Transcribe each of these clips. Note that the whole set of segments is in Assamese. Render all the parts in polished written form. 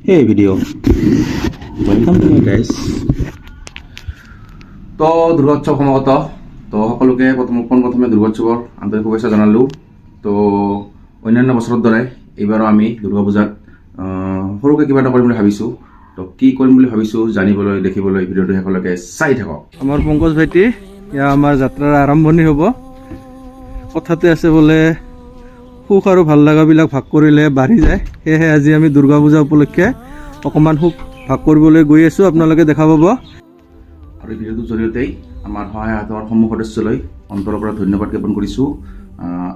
Hey video, welcome to my guys. তো দুৰ্গোৎসৱ সমাগত তো সকলোকে পোনপ্ৰথমে দুৰ্গোৎসৱৰ আন্তৰিক শুভেচ্ছা জনালোঁ। তো অন্যান্য বছৰৰ দৰে এইবাৰো আমি দুৰ্গা পূজাত সৰুকৈ কিবা এটা কৰিম বুলি ভাবিছোঁ। তো কি কৰিম বুলি ভাবিছোঁ জানিবলৈ দেখিবলৈ ভিডিঅ'টো শেষলৈকে চাই থাকক। আমাৰ পংকজ ভাইটি ইয়া আমাৰ যাত্ৰাৰ আৰম্ভণি হ'ব। কথাতে আছে বোলে সুখ আৰু ভাল লগাবিলাক ভাগ কৰিলে বাঢ়ি যায়। সেয়েহে আজি আমি দুৰ্গা পূজা উপলক্ষে অকণমান সুখ ভাগ কৰিবলৈ গৈ আছোঁ, আপোনালোকে দেখা পাব। আৰু এই ভিডিঅ'টোৰ জৰিয়তেই আমাৰ সহায় হাতৰ সমূহ সদস্যলৈ অন্তৰৰ পৰা ধন্যবাদ জ্ঞাপন কৰিছোঁ।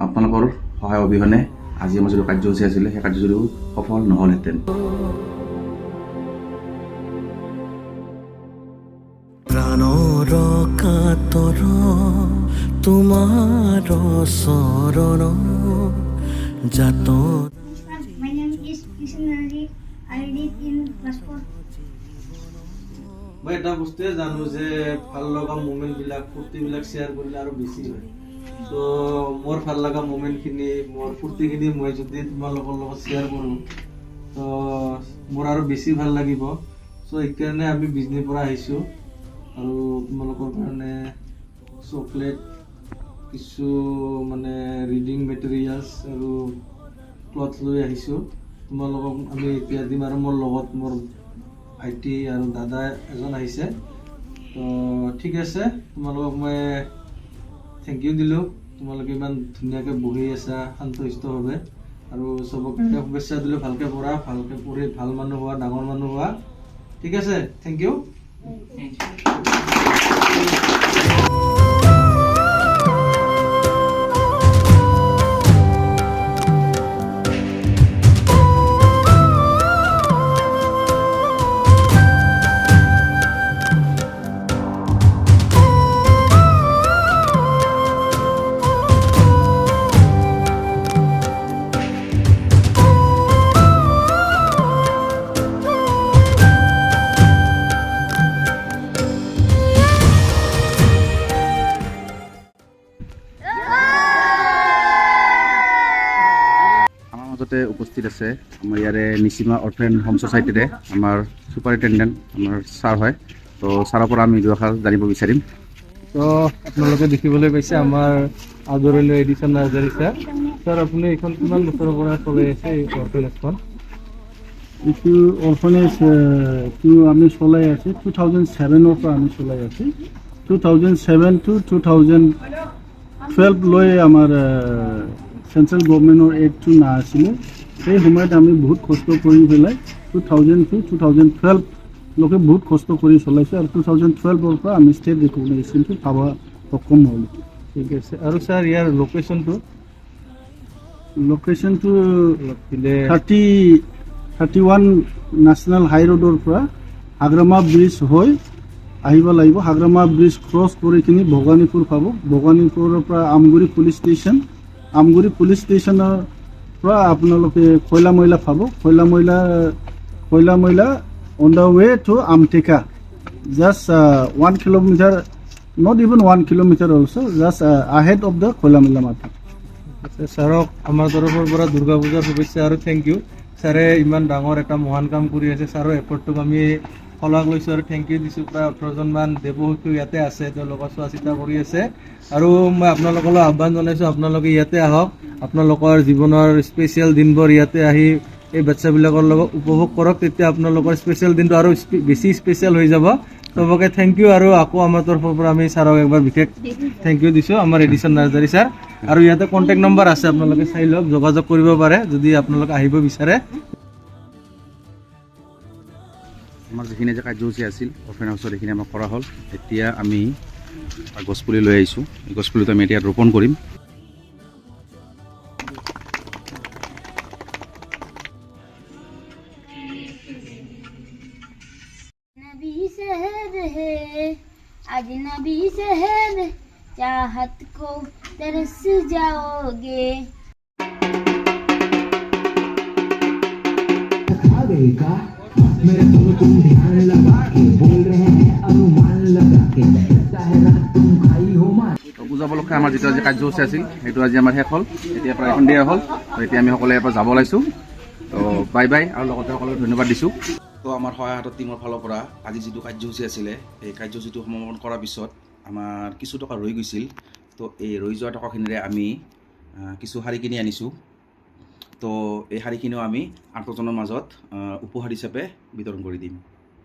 আপোনালোকৰ সহায় অবিহনে আজি আমাৰ যিটো কাৰ্যসূচী আছিলে সেই কাৰ্যসূচীটো সফল নহ'লহেঁতেন। প্ৰাণৰ কাতৰ তোমাৰ চৰণ জাত। My name is Kishnari. I live in class 4. মই এটা বস্তুৱে জানো যে ভাল লগা মুমেণ্টবিলাক ফূৰ্তিবিলাক শ্বেয়াৰ কৰিলে আৰু বেছি হয়। ত' মোৰ ভাল লগা মুমেণ্টখিনি মোৰ ফূৰ্তিখিনি মই যদি তোমালোকৰ লগত শ্বেয়াৰ কৰোঁ তো মোৰ আৰু বেছি ভাল লাগিব। চ' সেইকাৰণে আমি বিজনীৰ পৰা আহিছোঁ আৰু তোমালোকৰ কাৰণে চকলেট, কিছু মানে ৰিডিং মেটেৰিয়েলছ আৰু ক্লথ লৈ আহিছোঁ। তোমালোকক আমি এতিয়া দিম আৰু মোৰ লগত মোৰ ভাইটি আৰু দাদা এজন আহিছে। তো ঠিক আছে, তোমালোকক মই থেংক ইউ দিলোঁ। তোমালোকে ইমান ধুনীয়াকৈ বহি আছা শান্তশিষ্টভাৱে, আৰু চবকে শুভেচ্ছা দিলোঁ ভালকৈ পঢ়া, ভালকৈ পঢ়ি ভাল মানুহ হোৱা, ডাঙৰ মানুহ হোৱা। ঠিক আছে, থেংক ইউ। উপস্থিত আছে আমাৰ ইয়াৰে নিচিমা অৰ্ফেন হোম ছ'চাইটিৰে আমাৰ ছুপাৰিণ্টেণ্ডেণ্ট আমাৰ ছাৰ হয়। তো ছাৰৰ পৰা আমি দুআষাৰ জানিব বিচাৰিম। তো আপোনালোকে দেখিবলৈ পাইছে আমাৰ আদৰণীয় এডিশ্যন নাৰ্জাৰী ছাৰ। ছাৰ, আপুনি এইখন কিমান বছৰৰ পৰা চলাই আছে এই অৰ্ফেনেজখন? এইটো অৰ্ফেনেজটো আমি চলাই আছোঁ 2007ৰ পৰা আমি চলাই আছোঁ। 2007 to 2012 লৈ আমাৰ চেণ্ট্ৰেল গভৰ্ণমেণ্টৰ এইডটো নাছিলে। সেই সময়ত আমি বহুত কষ্ট কৰি পেলাই 2000 to 2012 লৈকে বহুত কষ্ট কৰি চলাইছোঁ, আৰু 2012ৰ পৰা আমি ষ্টেট ৰিকগনাইজেশ্যনটো পাব সক্ষম হ'লোঁ। ঠিক আছে। আৰু ছাৰ ইয়াৰ লোকেশ্যনটো 31 নেশ্যনেল হাই ৰোডৰ পৰা হাগ্ৰামা ব্ৰিজ হৈ আহিব লাগিব। হাগ্ৰামা ব্ৰিজ ক্ৰছ কৰি কিনি ভবানীপুৰ পাব। ভবানীপুৰৰ পৰা আমগুৰি পুলিচ ষ্টেচনৰ পৰা আপোনালোকে খৈলা মইলা পাব। Khoila Moila on the way to Amteka, just 1 kilometre, not even 1 kilometre also', just ahead of the Khoila Moila market. ছাৰক আমাৰ তৰফৰ পৰা দুৰ্গা পূজাৰ শুভেচ্ছা আৰু থেংক ইউ। ছাৰে ইমান ডাঙৰ এটা মহান কাম কৰি আছে। ছাৰৰ এফৰ্টটোক আমি শলাগ লৈছোঁ আৰু থেংক ইউ দিছোঁ। প্ৰায় 18জনমান দেৱশিশু ইয়াতে আছে, তেওঁলোকৰ চোৱা চিতা কৰি আছে। আৰু মই আপোনালোকলৈ আহ্বান জনাইছোঁ, আপোনালোকে ইয়াতে আহক, আপোনালোকৰ জীৱনৰ স্পেচিয়েল দিনবোৰ ইয়াতে আহি এই বাচ্চাবিলাকৰ লগত উপভোগ কৰক। তেতিয়া আপোনালোকৰ স্পেচিয়েল দিনটো আৰু বেছি স্পেচিয়েল হৈ যাব। চবকে থেংক ইউ, আৰু আকৌ আমাৰ তৰফৰ পৰা আমি ছাৰক একবাৰ বিশেষ থেংক ইউ দিছোঁ, আমাৰ এডিশ্যন নাৰ্জাৰী ছাৰ। আৰু ইয়াতে কণ্টেক্ট নম্বৰ আছে, আপোনালোকে চাই লওক, যোগাযোগ কৰিব পাৰে যদি আপোনালোকে আহিব বিচাৰে। আমাৰ যিখিনি যে কাৰ্যসূচী আছিল অৰ্ফেন হাউচত এইখিনি আমাৰ কৰা হ'ল। এতিয়া আমি গছপুলি লৈ আহিছোঁ। এই গছপুলিটো আমি এতিয়া ৰোপণ কৰিম। नबी शहर है अजनबी शहर, चाहत को तरस जाओगे। मेरे तुम ध्यान लगा के बोल रहे हैं अनुमान लगा के, रात तुम खाई हो मार। পূজা উপলক্ষে আমাৰ যিটো আজি কাৰ্যসূচী আছিল সেইটো আজি আমাৰ শেষ হ'ল। এতিয়াৰ পৰা এখন দিয়া হ'ল। এতিয়া আমি সকলোৱে ইয়াৰ পৰা যাব ওলাইছোঁ। তো বাই বাই, আৰু লগতে সকলোকে ধন্যবাদ দিছোঁ। তো আমাৰ সহায় হাতত টীমৰ ফালৰ পৰা আজি যিটো কাৰ্যসূচী আছিলে, এই কাৰ্যসূচীটো সমাপন কৰাৰ পিছত আমাৰ কিছু টকা ৰৈ গৈছিল। তো এই ৰৈ যোৱা টকাখিনিৰে আমি কিছু শাৰী কিনি আনিছোঁ। তো এই শাৰীখিনিও আমি 8জনৰ মাজত উপহাৰ হিচাপে বিতৰণ কৰি দিম।